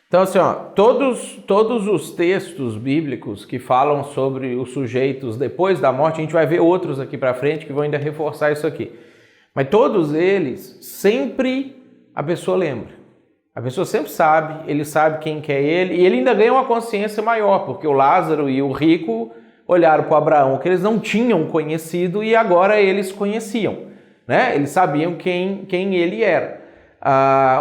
Então, assim, ó, todos os textos bíblicos que falam sobre os sujeitos depois da morte, a gente vai ver outros aqui para frente que vão ainda reforçar isso aqui. Mas todos eles, sempre a pessoa lembra. A pessoa sempre sabe, ele sabe quem que é ele, e ele ainda ganha uma consciência maior, porque o Lázaro e o rico olharam para Abraão, que eles não tinham conhecido, e agora eles conheciam, né? Eles sabiam quem ele era.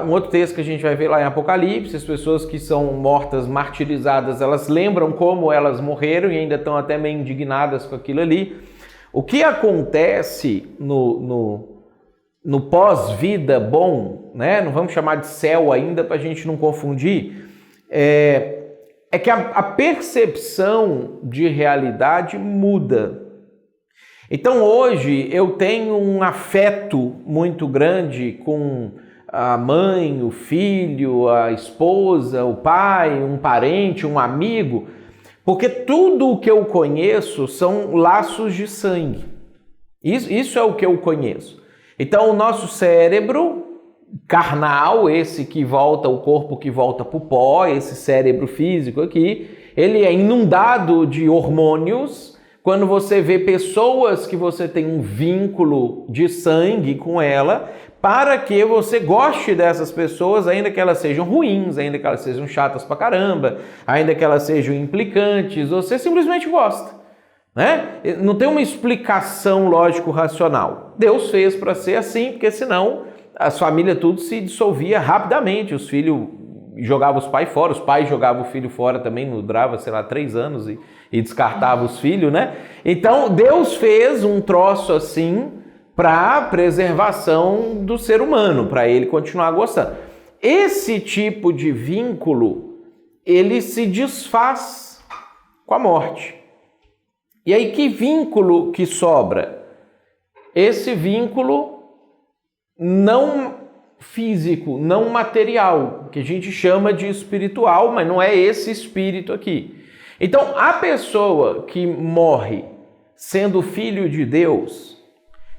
Um outro texto que a gente vai ver lá em Apocalipse, as pessoas que são mortas, martirizadas, elas lembram como elas morreram e ainda estão até meio indignadas com aquilo ali. O que acontece no pós-vida bom, né? Não vamos chamar de céu ainda para a gente não confundir, é que a percepção de realidade muda. Então hoje eu tenho um afeto muito grande com a mãe, o filho, a esposa, o pai, um parente, um amigo, porque tudo o que eu conheço são laços de sangue. Isso é o que eu conheço. Então o nosso cérebro carnal, esse que volta, o corpo que volta para o pó, esse cérebro físico aqui, ele é inundado de hormônios. Quando você vê pessoas que você tem um vínculo de sangue com ela, para que você goste dessas pessoas, ainda que elas sejam ruins, ainda que elas sejam chatas pra caramba, ainda que elas sejam implicantes, você simplesmente gosta, né? Não tem uma explicação lógico-racional. Deus fez para ser assim, porque senão as famílias tudo se dissolvia rapidamente, os filhos jogavam os pais fora, os pais jogavam o filho fora também, não durava, 3 anos e descartava os filhos, né? Então Deus fez um troço assim para preservação do ser humano, para ele continuar gostando. Esse tipo de vínculo, ele se desfaz com a morte. E aí que vínculo que sobra? Esse vínculo não físico, não material, que a gente chama de espiritual, mas não é esse espírito aqui. Então, a pessoa que morre sendo filho de Deus,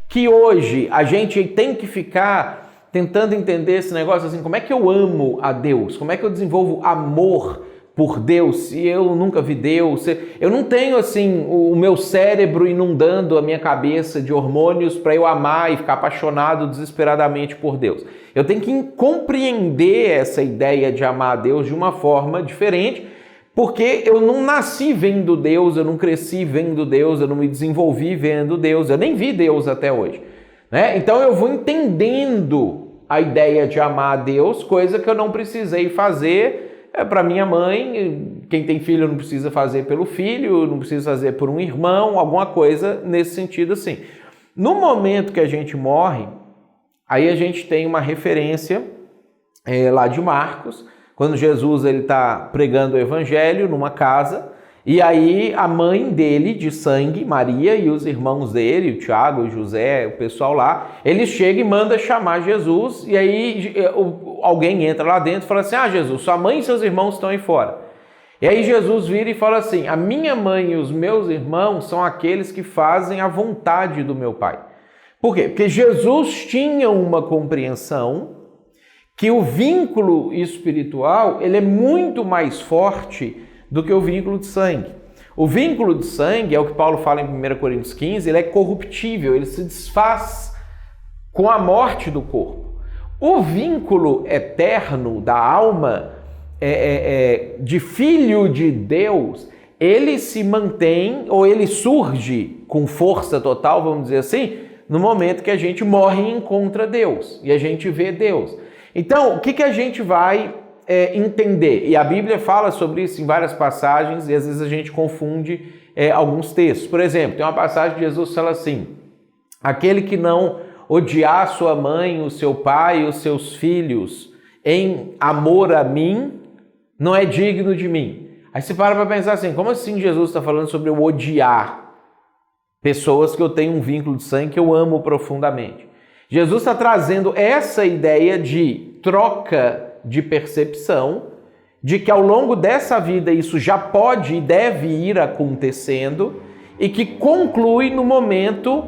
que hoje a gente tem que ficar tentando entender esse negócio assim, como é que eu amo a Deus? Como é que eu desenvolvo amor por Deus se eu nunca vi Deus? Eu não tenho assim o meu cérebro inundando a minha cabeça de hormônios para eu amar e ficar apaixonado desesperadamente por Deus. Eu tenho que compreender essa ideia de amar a Deus de uma forma diferente, porque eu não nasci vendo Deus, eu não cresci vendo Deus, eu não me desenvolvi vendo Deus, eu nem vi Deus até hoje, né? Então eu vou entendendo a ideia de amar a Deus, coisa que eu não precisei fazer para minha mãe. Quem tem filho não precisa fazer pelo filho, não precisa fazer por um irmão, alguma coisa nesse sentido assim. No momento que a gente morre, aí a gente tem uma referência lá de Marcos, quando Jesus está pregando o evangelho numa casa, e aí a mãe dele, de sangue, Maria, e os irmãos dele, o Tiago, o José, o pessoal lá, eles chegam e mandam chamar Jesus, e aí alguém entra lá dentro e fala assim, Jesus, sua mãe e seus irmãos estão aí fora. E aí Jesus vira e fala assim, a minha mãe e os meus irmãos são aqueles que fazem a vontade do meu Pai. Por quê? Porque Jesus tinha uma compreensão que o vínculo espiritual ele é muito mais forte do que o vínculo de sangue. O vínculo de sangue, é o que Paulo fala em 1 Coríntios 15, ele é corruptível, ele se desfaz com a morte do corpo. O vínculo eterno da alma, de filho de Deus, ele se mantém, ou ele surge com força total, vamos dizer assim, no momento que a gente morre e encontra Deus, e a gente vê Deus. Então, o que a gente vai entender? E a Bíblia fala sobre isso em várias passagens, e às vezes a gente confunde alguns textos. Por exemplo, tem uma passagem que Jesus fala assim, aquele que não odiar sua mãe, o seu pai, os seus filhos, em amor a mim, não é digno de mim. Aí você para pensar assim, como assim Jesus está falando sobre eu odiar pessoas que eu tenho um vínculo de sangue que eu amo profundamente? Jesus está trazendo essa ideia de troca de percepção, de que ao longo dessa vida isso já pode e deve ir acontecendo e que conclui no momento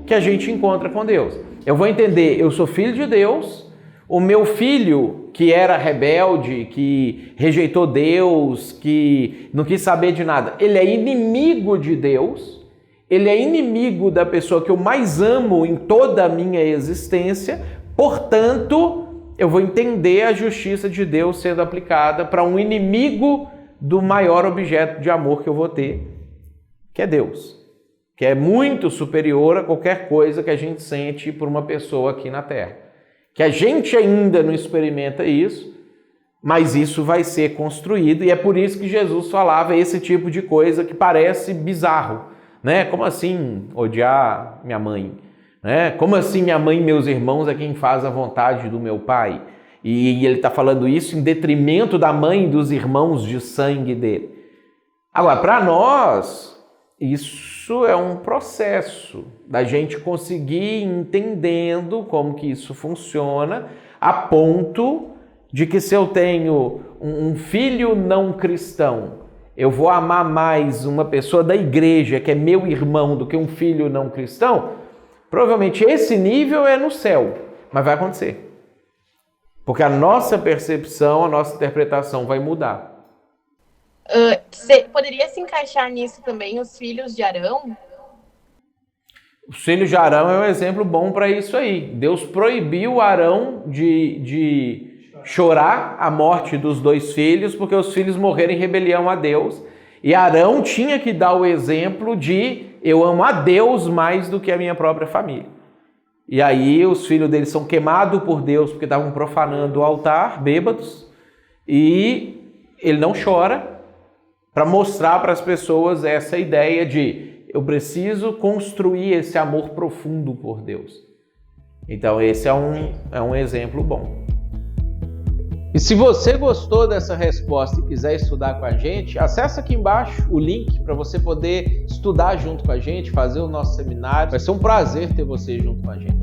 que a gente encontra com Deus. Eu vou entender, eu sou filho de Deus, o meu filho que era rebelde, que rejeitou Deus, que não quis saber de nada, ele é inimigo de Deus, ele é inimigo da pessoa que eu mais amo em toda a minha existência, portanto, eu vou entender a justiça de Deus sendo aplicada para um inimigo do maior objeto de amor que eu vou ter, que é Deus, que é muito superior a qualquer coisa que a gente sente por uma pessoa aqui na Terra. Que a gente ainda não experimenta isso, mas isso vai ser construído, e é por isso que Jesus falava esse tipo de coisa que parece bizarro, né? Como assim odiar minha mãe? Né? Como assim minha mãe e meus irmãos é quem faz a vontade do meu pai? E ele está falando isso em detrimento da mãe e dos irmãos de sangue dele. Agora, para nós, isso é um processo da gente conseguir ir entendendo como que isso funciona, a ponto de que se eu tenho um filho não cristão, eu vou amar mais uma pessoa da igreja que é meu irmão do que um filho não cristão. Provavelmente esse nível é no céu, mas vai acontecer. Porque a nossa percepção, a nossa interpretação vai mudar. Poderia se encaixar nisso também os filhos de Arão? Os filhos de Arão é um exemplo bom para isso aí. Deus proibiu Arão de chorar a morte dos 2 filhos, porque os filhos morreram em rebelião a Deus. E Arão tinha que dar o exemplo de eu amo a Deus mais do que a minha própria família. E aí os filhos dele são queimados por Deus porque estavam profanando o altar, bêbados, e ele não chora para mostrar para as pessoas essa ideia de eu preciso construir esse amor profundo por Deus. Então esse é um exemplo bom. E se você gostou dessa resposta e quiser estudar com a gente, acessa aqui embaixo o link para você poder estudar junto com a gente, fazer o nosso seminário. Vai ser um prazer ter você junto com a gente.